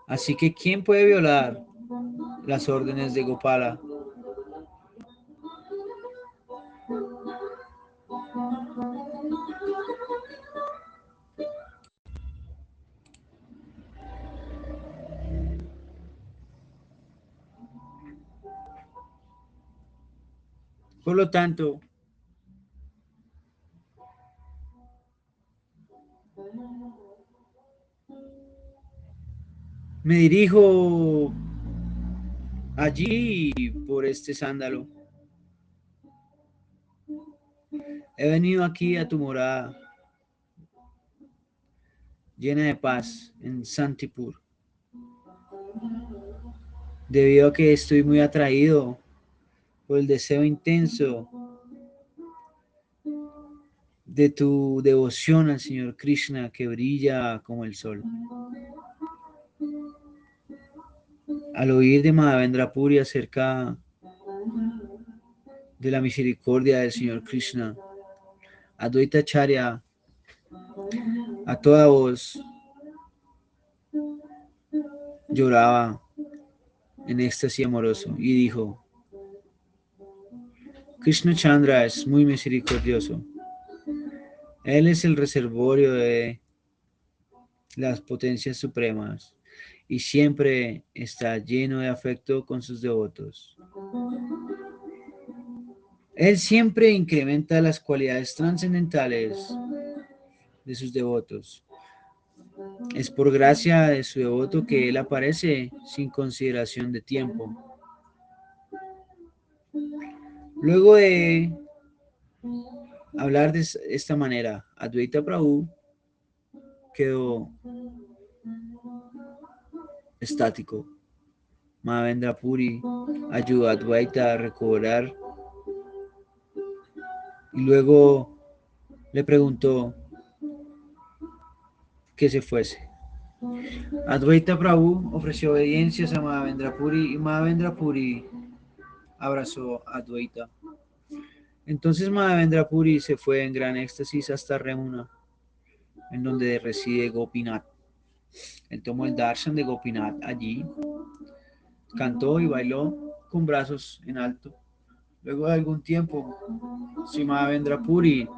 Así que, ¿quién puede violar las órdenes de Gopala? Por lo tanto, me dirijo allí por este sándalo. He venido aquí a tu morada llena de paz en Santipur, debido a que estoy muy atraído por el deseo intenso de tu devoción al Señor Krishna que brilla como el sol. Al oír de Madhavendra Puri acerca de la misericordia del Señor Krishna, Advaita Acharya a toda voz lloraba en éxtasis amoroso y dijo, Krishna Chandra es muy misericordioso. Él es el reservorio de las potencias supremas y siempre está lleno de afecto con sus devotos. Él siempre incrementa las cualidades trascendentales de sus devotos. Es por gracia de su devoto que él aparece sin consideración de tiempo. Luego de hablar de esta manera, Advaita Prabhu quedó estático. Mahavendra Puri ayudó a Advaita a recobrar y luego le preguntó que se fuese. Advaita Prabhu ofreció obediencias a Mahavendra Puri y Mahavendra Puri abrazó a Advaita. Entonces Mahavendra Puri se fue en gran éxtasis hasta Remuna, en donde reside Gopinath. Él tomó el darshan de Gopinath allí, cantó y bailó con brazos en alto. Luego de algún tiempo, Sri Mahavendra Puri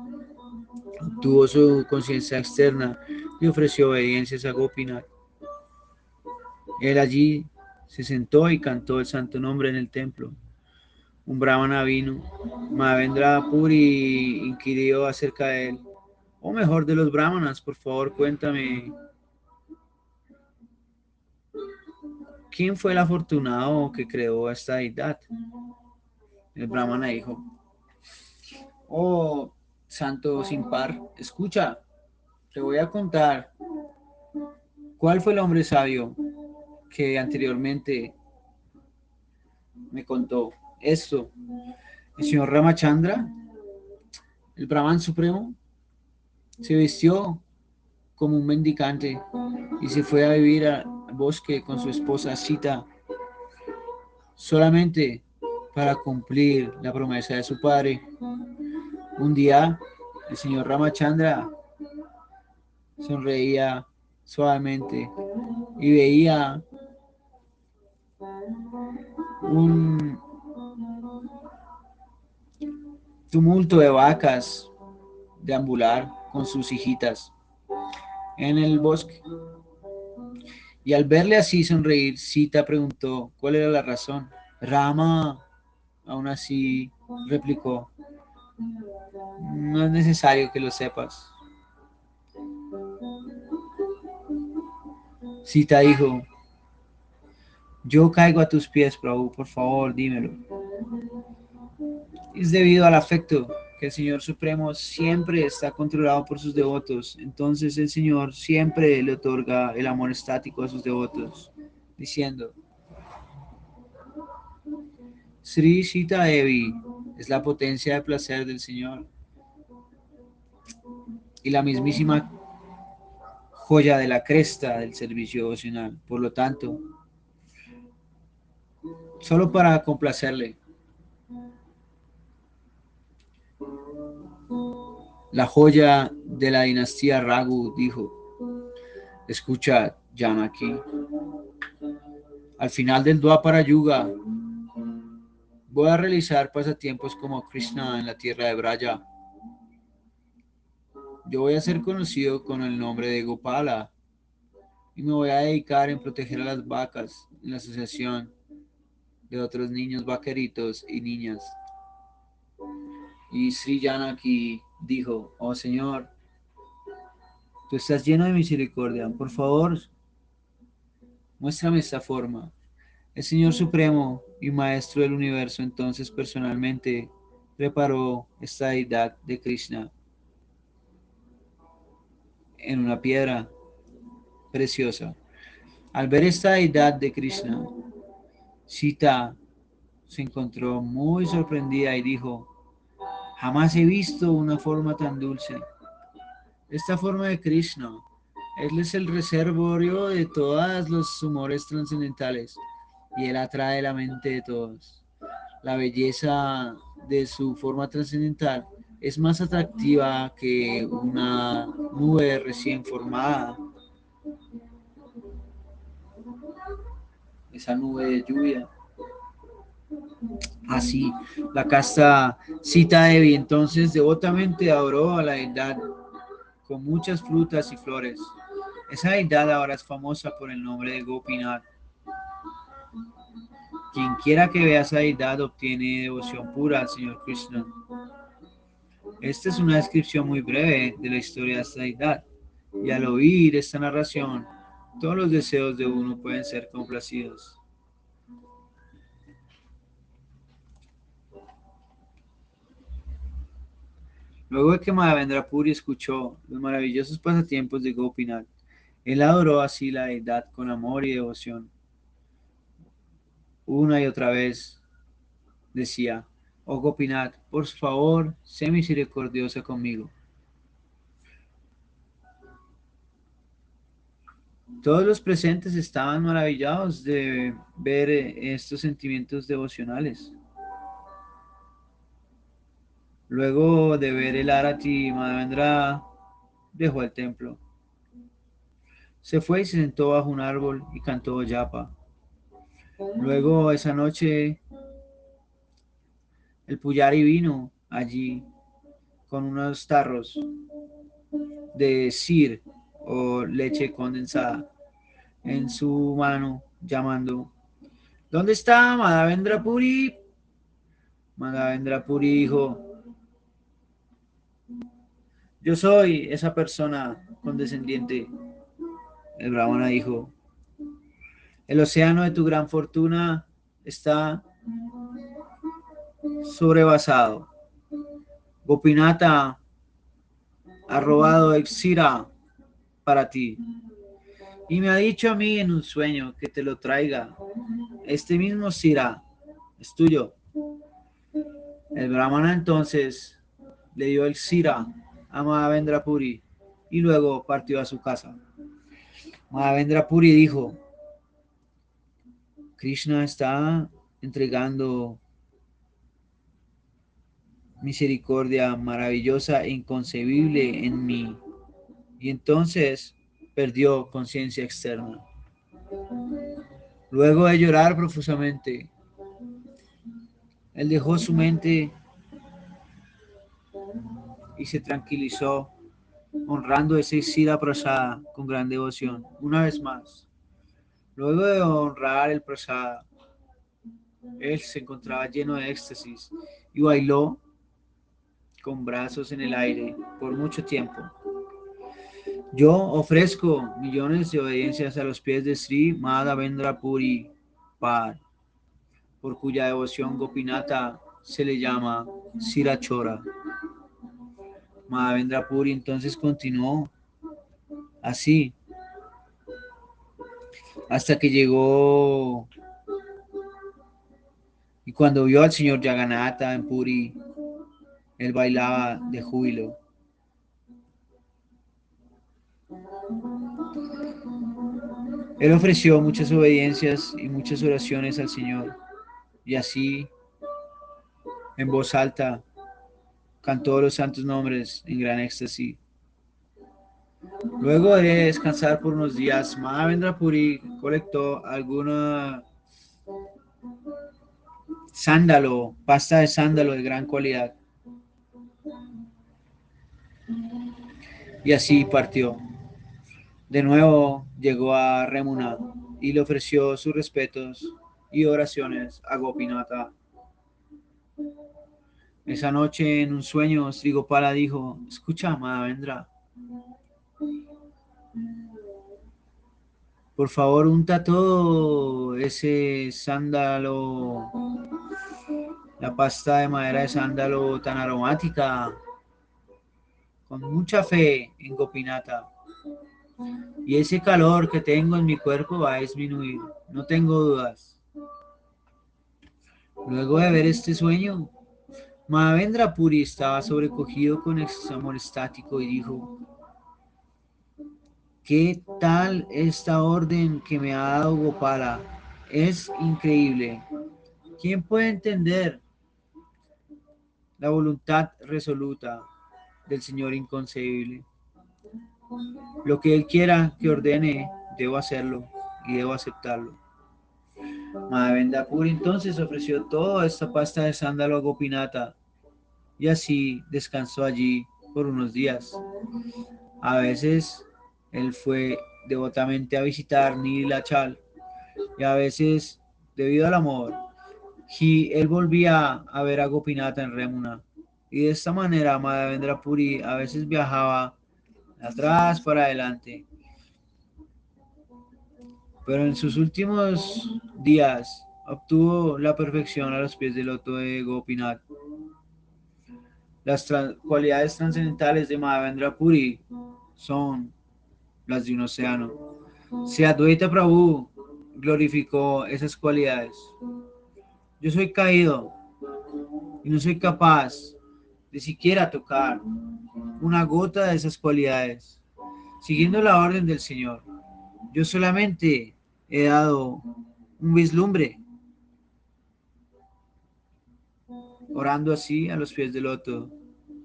tuvo su conciencia externa y ofreció obediencias a Gopinath. Él allí se sentó y cantó el santo nombre en el templo. Un brahmana vino. Mahavendra Puri inquirió acerca de él. O mejor, de los brahmanas, por favor, cuéntame. ¿Quién fue el afortunado que creó esta deidad? El brahmana dijo: oh, santo sin par, escucha, te voy a contar cuál fue el hombre sabio que anteriormente me contó esto. El señor Ramachandra, el Brahman supremo, se vistió como un mendicante y se fue a vivir al bosque con su esposa Sita solamente para cumplir la promesa de su padre. Un día, el señor Ramachandra sonreía suavemente y veía un tumulto de vacas deambular con sus hijitas en el bosque. Y al verle así sonreír, Sita preguntó cuál era la razón. Rama, aún así, replicó: no es necesario que lo sepas. Sita dijo: yo caigo a tus pies, Prabhu, por favor, dímelo. Es debido al afecto que el Señor Supremo siempre está controlado por sus devotos. Entonces el Señor siempre le otorga el amor estático a sus devotos, diciendo: Sri Sita Devi es la potencia de placer del Señor y la mismísima joya de la cresta del servicio devocional. Por lo tanto, solo para complacerle, la joya de la dinastía Raghu dijo: escucha, Janaki, al final del Dwapara Yuga voy a realizar pasatiempos como Krishna en la tierra de Braya. Yo voy a ser conocido con el nombre de Gopala y me voy a dedicar en proteger a las vacas en la asociación de otros niños vaqueritos y niñas. Y Sri Janaki dijo: oh Señor, tú estás lleno de misericordia, por favor, muéstrame esta forma. El Señor Supremo y Maestro del Universo entonces personalmente preparó esta deidad de Krishna en una piedra preciosa. Al ver esta deidad de Krishna, Sita se encontró muy sorprendida y dijo: jamás he visto una forma tan dulce. Esta forma de Krishna, él es el reservorio de todos los humores trascendentales y él atrae la mente de todos. La belleza de su forma trascendental es más atractiva que una nube recién formada, esa nube de lluvia. Así, la casta Sita Devi entonces devotamente adoró a la deidad con muchas frutas y flores. Esa deidad ahora es famosa por el nombre de Gopinath. Quien quiera que vea esa deidad obtiene devoción pura al Señor Krishna. Esta es una descripción muy breve de la historia de esta deidad, y al oír esta narración, todos los deseos de uno pueden ser complacidos. Luego de que Madhavendra Puri escuchó los maravillosos pasatiempos de Gopinath, él adoró así la deidad con amor y devoción. Una y otra vez decía: oh Gopinath, por favor, sé misericordiosa conmigo. Todos los presentes estaban maravillados de ver estos sentimientos devocionales. Luego de ver el Arati, Madhavendra dejó el templo. Se fue y se sentó bajo un árbol y cantó yapa. Luego esa noche el Puyari vino allí con unos tarros de sir o leche condensada en su mano, llamando: ¿dónde está Madhavendra Puri? Madhavendra Puri dijo: yo soy esa persona condescendiente. El Brahmana dijo: el océano de tu gran fortuna está sobrevasado. Gopinata ha robado Exira para ti y me ha dicho a mí en un sueño que te lo traiga. Este mismo Sira es tuyo. El Brahmana entonces le dio el Sira a Madhavendra Puri y luego partió a su casa. Madhavendra Puri dijo: Krishna está entregando misericordia maravillosa e inconcebible en mí. Y entonces perdió conciencia externa. Luego de llorar profusamente, él dejó su mente y se tranquilizó, honrando ese Sira Prasada con gran devoción. Una vez más, luego de honrar el Prasada, él se encontraba lleno de éxtasis y bailó con brazos en el aire por mucho tiempo. Yo ofrezco millones de obediencias a los pies de Sri Madhavendra Puri Pad, por cuya devoción Gopinata se le llama Sirachora. Madhavendra Puri entonces continuó así hasta que llegó, y cuando vio al señor Jagannatha en Puri, él bailaba de júbilo. Él ofreció muchas obediencias y muchas oraciones al Señor, y así, en voz alta, cantó los santos nombres en gran éxtasis. Luego de descansar por unos días, Madhavendra Puri colectó alguna sándalo, pasta de sándalo de gran calidad, y así partió. De nuevo llegó a Remuna y le ofreció sus respetos y oraciones a Gopinata. Esa noche en un sueño, Sri Gopala dijo: escucha, Madhavendra, por favor unta todo ese sándalo, la pasta de madera de sándalo tan aromática, con mucha fe en Gopinata. Y ese calor que tengo en mi cuerpo va a disminuir, no tengo dudas. Luego de ver este sueño, Madhavendra Puri estaba sobrecogido con amor estático y dijo: ¿qué tal esta orden que me ha dado Gopala? Es increíble. ¿Quién puede entender la voluntad resoluta del Señor inconcebible? Lo que Él quiera que ordene, debo hacerlo y debo aceptarlo. Madhavendra Puri entonces ofreció toda esta pasta de sándalo a Gopinata y así descansó allí por unos días. A veces él fue devotamente a visitar Nilachal y a veces, debido al amor, él volvía a ver a Gopinath en Remuna. Y de esta manera Madhavendra Puri a veces viajaba de atrás para adelante. Pero en sus últimos días obtuvo la perfección a los pies del loto de Gopinath. Las cualidades trascendentales de Madhavendra Puri son las de un océano. Si Advaita Prabhu glorificó esas cualidades, yo soy caído y no soy capaz de siquiera tocar una gota de esas cualidades, siguiendo la orden del Señor. Yo solamente he dado un vislumbre, orando así a los pies del loto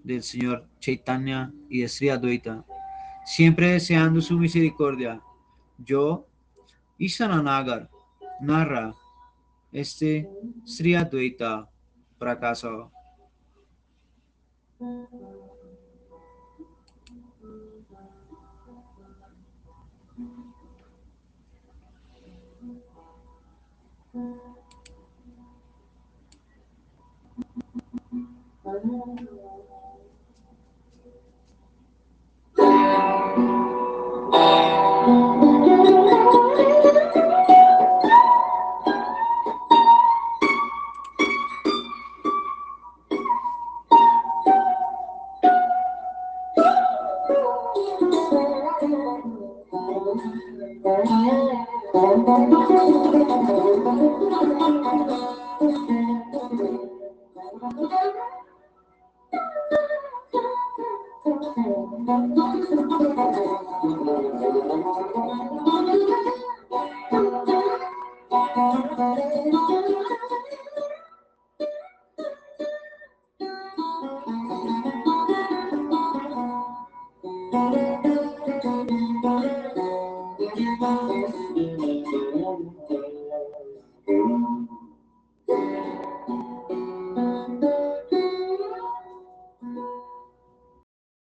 del Señor Chaitanya y de Sri Advaita, siempre deseando su misericordia. Yo, Isananagar, narra este Sri Advaita Prakasa.